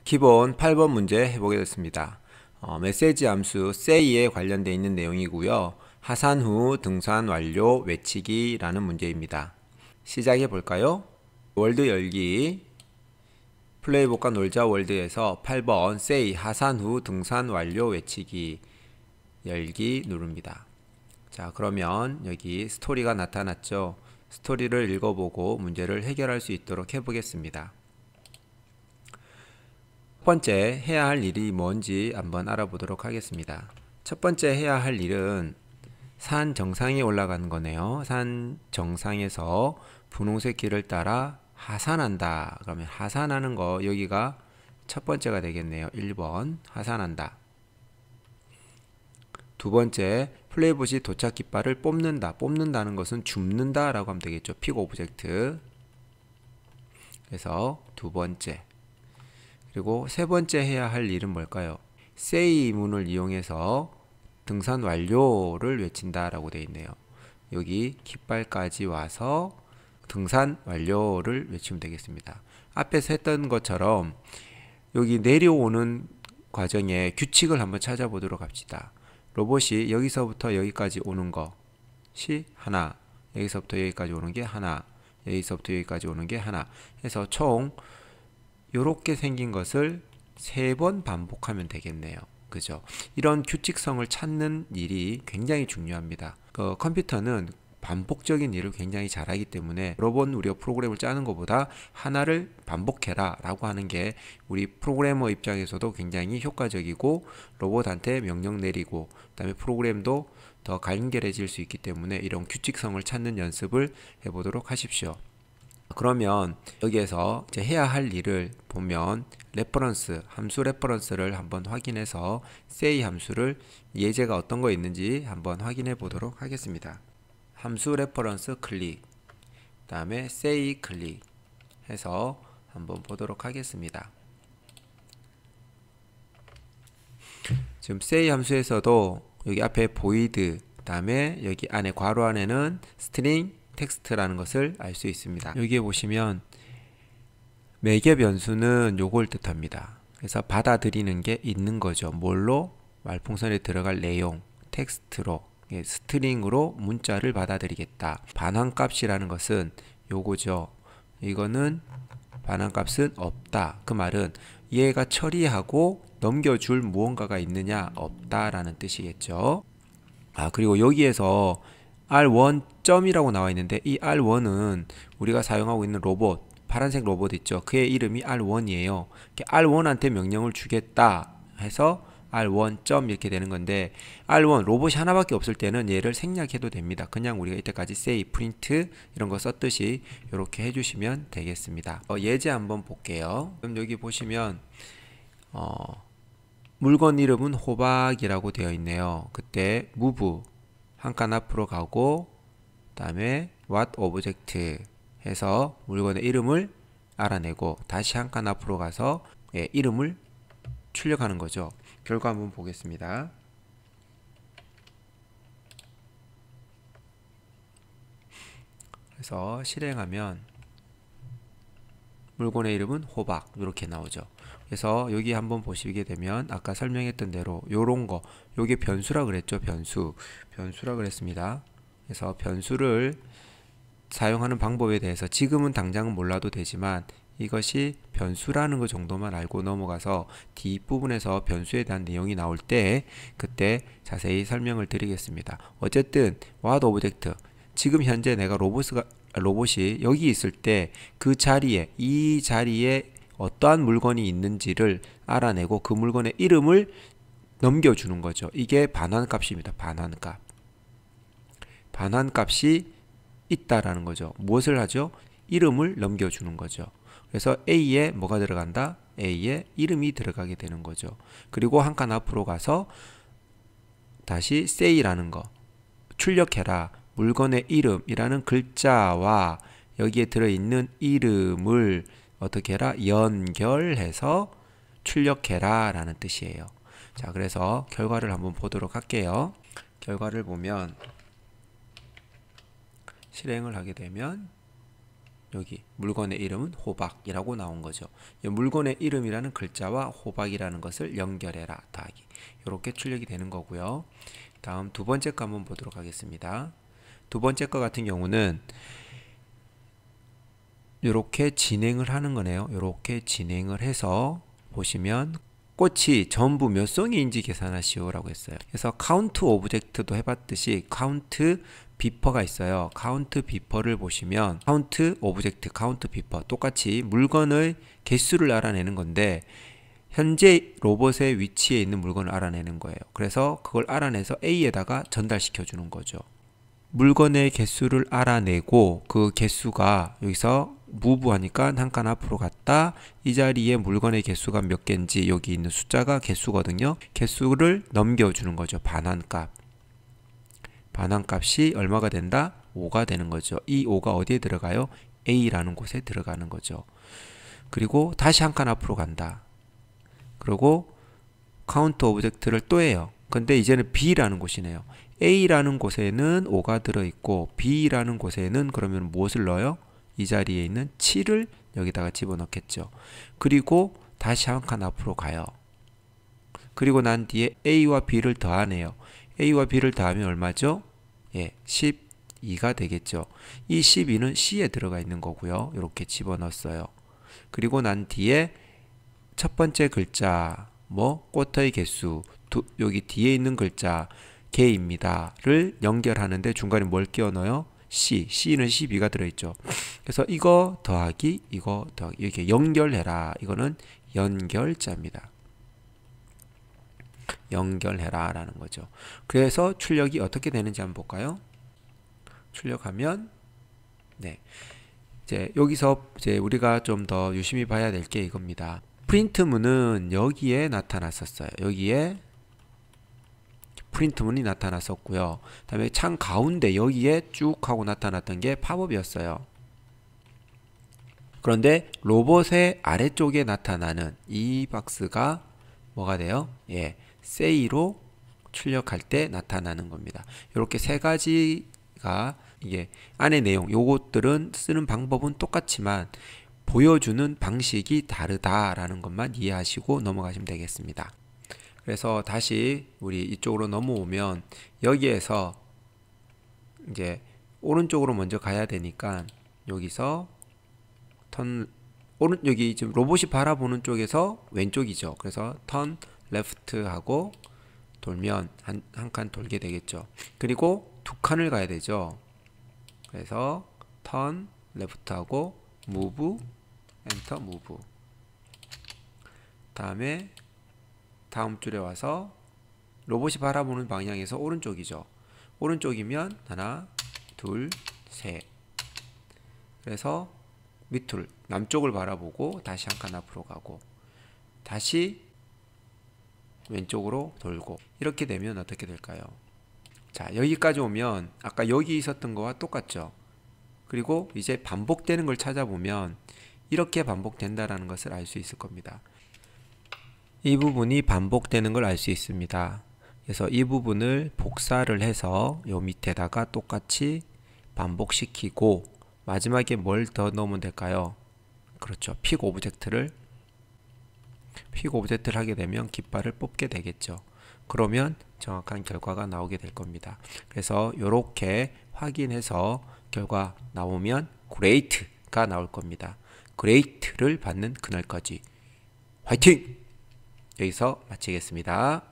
기본 8번 문제 해보겠습니다. 메시지 함수 say에 관련되어 있는 내용이고요. 하산 후 등산 완료 외치기 라는 문제입니다. 시작해 볼까요? 월드 열기, 플레이북과 놀자 월드에서 8번 say 하산 후 등산 완료 외치기 열기 누릅니다. 자, 그러면 여기 스토리가 나타났죠. 스토리를 읽어보고 문제를 해결할 수 있도록 해보겠습니다. 첫 번째 해야 할 일이 뭔지 한번 알아보도록 하겠습니다. 첫 번째 해야 할 일은 산 정상에 올라가는 거네요. 산 정상에서 분홍색 길을 따라 하산한다. 그러면 하산하는 거 여기가 첫 번째가 되겠네요. 1번 하산한다. 두 번째 플레이봇이 도착 깃발을 뽑는다. 뽑는다는 것은 줍는다 라고 하면 되겠죠. 픽 오브젝트. 그래서 두 번째. 그리고 세 번째 해야 할 일은 뭘까요? say 문을 이용해서 등산 완료를 외친다 라고 되어 있네요. 여기 깃발까지 와서 등산 완료를 외치면 되겠습니다. 앞에서 했던 것처럼 여기 내려오는 과정에 규칙을 한번 찾아보도록 합시다. 로봇이 여기서부터 여기까지 오는 것이 하나, 여기서부터 여기까지 오는 게 하나, 여기서부터 여기까지 오는 게 하나 해서 총 요렇게 생긴 것을 3번 반복하면 되겠네요. 그죠? 이런 규칙성을 찾는 일이 굉장히 중요합니다. 컴퓨터는 반복적인 일을 굉장히 잘하기 때문에 여러 번 우리가 프로그램을 짜는 것보다 하나를 반복해라 라고 하는 게 우리 프로그래머 입장에서도 굉장히 효과적이고 로봇한테 명령 내리고 그 다음에 프로그램도 더 간결해질 수 있기 때문에 이런 규칙성을 찾는 연습을 해보도록 하십시오. 그러면 여기에서 이제 해야 할 일을 보면 레퍼런스, 함수 레퍼런스를 한번 확인해서 say 함수를 예제가 어떤 거 있는지 한번 확인해 보도록 하겠습니다. 함수 레퍼런스 클릭, 그 다음에 say 클릭 해서 한번 보도록 하겠습니다. 지금 say 함수에서도 여기 앞에 void, 그 다음에 여기 안에 괄호 안에는 string 텍스트라는 것을 알 수 있습니다. 여기에 보시면 매개 변수는 요걸 뜻합니다. 그래서 받아들이는 게 있는 거죠. 뭘로? 말풍선에 들어갈 내용, 텍스트로, 스트링으로 문자를 받아들이겠다. 반환값이라는 것은 요거죠. 이거는 반환값은 없다. 그 말은 얘가 처리하고 넘겨줄 무언가가 있느냐? 없다라는 뜻이겠죠. 그리고 여기에서 R1 점이라고 나와 있는데 이 R1은 우리가 사용하고 있는 로봇, 파란색 로봇 있죠. 그의 이름이 R1이에요. R1한테 명령을 주겠다 해서 R1 점 이렇게 되는 건데 R1 로봇이 하나밖에 없을 때는 얘를 생략해도 됩니다. 그냥 우리가 이때까지 say, print 이런 거 썼듯이 이렇게 해주시면 되겠습니다. 예제 한번 볼게요. 그럼 여기 보시면 물건 이름은 호박이라고 되어 있네요. 그때 move 한 칸 앞으로 가고 그 다음에 what object 해서 물건의 이름을 알아내고 다시 한 칸 앞으로 가서 이름을 출력하는 거죠. 결과 한번 보겠습니다. 그래서 실행하면 물건의 이름은 호박 이렇게 나오죠. 그래서 여기 한번 보시게 되면 아까 설명했던 대로 요런 거 요게 변수라 그랬죠. 변수라 그랬습니다. 그래서 변수를 사용하는 방법에 대해서 지금은 당장은 몰라도 되지만 이것이 변수라는 것 정도만 알고 넘어가서 뒷부분에서 변수에 대한 내용이 나올 때 그때 자세히 설명을 드리겠습니다. 어쨌든 what object 지금 현재 내가 로봇이 여기 있을 때 그 자리에 이 자리에 어떠한 물건이 있는지를 알아내고 그 물건의 이름을 넘겨주는 거죠. 이게 반환값입니다. 반환값이 있다라는 거죠. 무엇을 하죠? 이름을 넘겨주는 거죠. 그래서 A에 뭐가 들어간다? A에 이름이 들어가게 되는 거죠. 그리고 한 칸 앞으로 가서 다시 say라는 거 출력해라. 물건의 이름이라는 글자와 여기에 들어있는 이름을 어떻게 해라? 연결해서 출력해라 라는 뜻이에요. 자, 그래서 결과를 한번 보도록 할게요. 결과를 보면 실행을 하게 되면 여기 물건의 이름은 호박이라고 나온 거죠. 이 물건의 이름이라는 글자와 호박이라는 것을 연결해라 더하기. 이렇게 출력이 되는 거고요. 다음 두 번째 거 한번 보도록 하겠습니다. 두 번째 거 같은 경우는 이렇게 진행을 하는 거네요. 이렇게 진행을 해서 보시면 꽃이 전부 몇 송이인지 계산하시오 라고 했어요. 그래서 카운트 오브젝트도 해봤듯이 카운트 비퍼가 있어요. 카운트 비퍼를 보시면 카운트 오브젝트, 카운트 비퍼 똑같이 물건의 개수를 알아내는 건데 현재 로봇의 위치에 있는 물건을 알아내는 거예요. 그래서 그걸 알아내서 A에다가 전달시켜 주는 거죠. 물건의 개수를 알아내고 그 개수가 여기서 move 하니까 한 칸 앞으로 갔다 이 자리에 물건의 개수가 몇 개인지 여기 있는 숫자가 개수거든요. 개수를 넘겨주는 거죠. 반환값. 반환값이 얼마가 된다? 5가 되는 거죠. 이 5가 어디에 들어가요? A라는 곳에 들어가는 거죠. 그리고 다시 한 칸 앞으로 간다. 그리고 카운트 오브젝트를 또 해요. 근데 이제는 B라는 곳이네요. A라는 곳에는 5가 들어있고 B라는 곳에는 그러면 무엇을 넣어요? 이 자리에 있는 7을 여기다가 집어넣겠죠. 그리고 다시 한 칸 앞으로 가요. 그리고 난 뒤에 A와 B를 더하네요. A와 B를 더하면 얼마죠? 예, 12가 되겠죠. 이 12는 C에 들어가 있는 거고요. 이렇게 집어넣었어요. 그리고 난 뒤에 첫 번째 글자 꽃의 개수 여기 뒤에 있는 글자 개입니다를 연결하는데 중간에 뭘 끼워 넣어요? C는 12가 들어있죠. 그래서 이거 더하기 이거 더하기 이렇게 연결해라. 이거는 연결자입니다. 연결해라 라는 거죠. 그래서 출력이 어떻게 되는지 한번 볼까요? 출력하면 네, 이제 여기서 이제 우리가 좀 더 유심히 봐야 될 게 이겁니다. 프린트문은 여기에 나타났었어요. 여기에 프린트문이 나타났었고요. 다음에 창 가운데 여기에 쭉 하고 나타났던 게 팝업이었어요. 그런데 로봇의 아래쪽에 나타나는 이 박스가 뭐가 돼요? 예, say로 출력할 때 나타나는 겁니다. 이렇게 세 가지가 이게 안의 내용, 요것들은 쓰는 방법은 똑같지만 보여주는 방식이 다르다라는 것만 이해하시고 넘어가시면 되겠습니다. 그래서 다시 우리 이쪽으로 넘어오면 여기에서 이제 오른쪽으로 먼저 가야 되니까 여기서 여기 지금 로봇이 바라보는 쪽에서 왼쪽이죠. 그래서 턴 레프트 하고 돌면 한 칸 돌게 되겠죠. 그리고 두 칸을 가야 되죠. 그래서 턴 레프트 하고 무브 엔터 무브. 다음에 다음 줄에 와서 로봇이 바라보는 방향에서 오른쪽이죠. 오른쪽이면 하나, 둘, 셋. 그래서 밑을 남쪽을 바라보고 다시 한 칸 앞으로 가고 다시 왼쪽으로 돌고 이렇게 되면 어떻게 될까요? 자, 여기까지 오면 아까 여기 있었던 거와 똑같죠. 그리고 이제 반복되는 걸 찾아보면 이렇게 반복된다라는 것을 알 수 있을 겁니다. 이 부분이 반복되는 걸 알 수 있습니다. 그래서 이 부분을 복사를 해서 요 밑에다가 똑같이 반복시키고 마지막에 뭘 더 넣으면 될까요? 그렇죠. 픽 오브젝트를 하게 되면 깃발을 뽑게 되겠죠. 그러면 정확한 결과가 나오게 될 겁니다. 그래서 이렇게 확인해서 결과 나오면 great가 나올 겁니다. great를 받는 그날까지 화이팅! 여기서 마치겠습니다.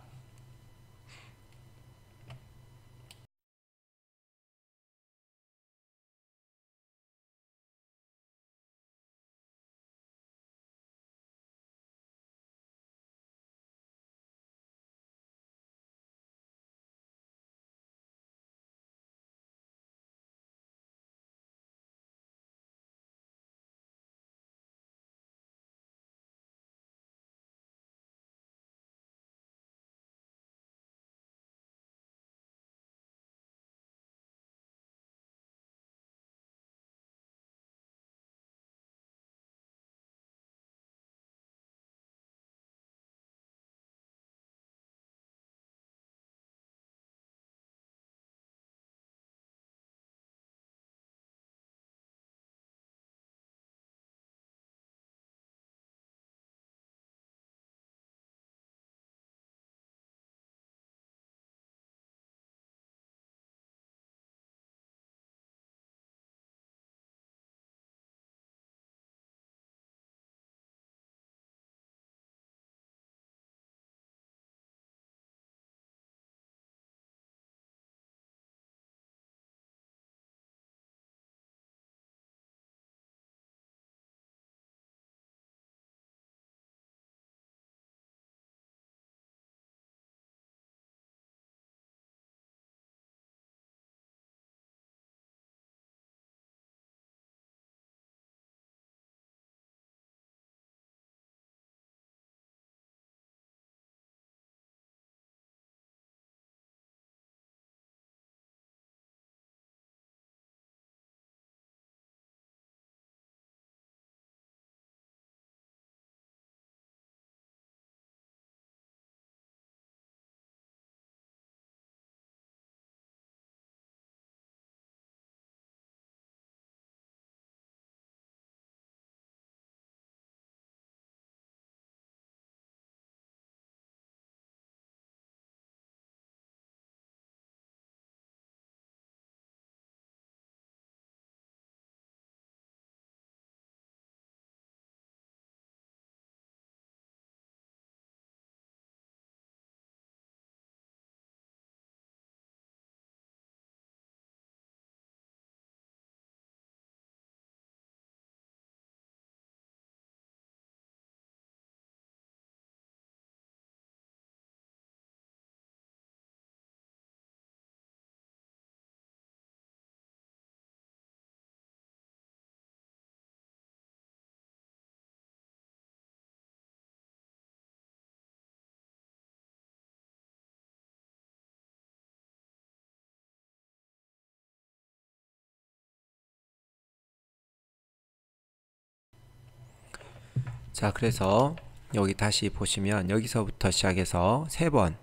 자, 그래서 여기 다시 보시면 여기서부터 시작해서 3번,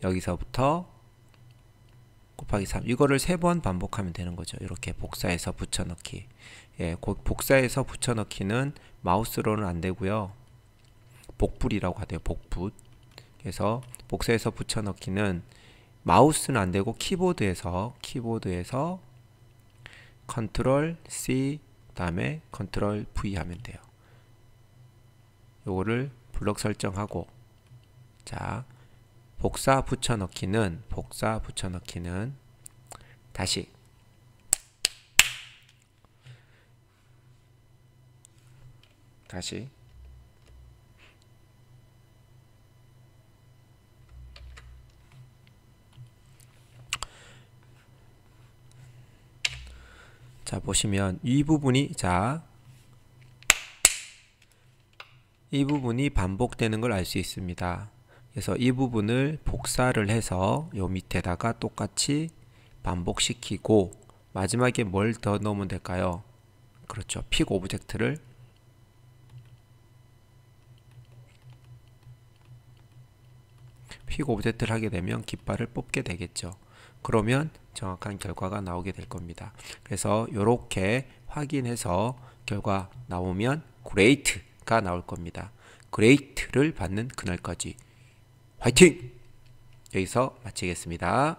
여기서부터 곱하기 3, 이거를 3번 반복하면 되는 거죠. 이렇게 복사해서 붙여넣기. 예, 복사해서 붙여넣기는 마우스로는 안 되고요. 복불이라고 하대요. 복붙. 그래서 복사해서 붙여넣기는 마우스는 안 되고 키보드에서 컨트롤 C 다음에 컨트롤 V 하면 돼요. 요거를 블록 설정하고, 자, 복사 붙여넣기는 다시 자, 보시면 이 부분이 이 부분이 반복되는 걸 알 수 있습니다. 그래서 이 부분을 복사를 해서 요 밑에다가 똑같이 반복시키고, 마지막에 뭘 더 넣으면 될까요? 그렇죠. 픽 오브젝트를 하게 되면 깃발을 뽑게 되겠죠. 그러면 정확한 결과가 나오게 될 겁니다. 그래서 이렇게 확인해서 결과 나오면 great가 나올 겁니다. great를 받는 그날까지 화이팅! 여기서 마치겠습니다.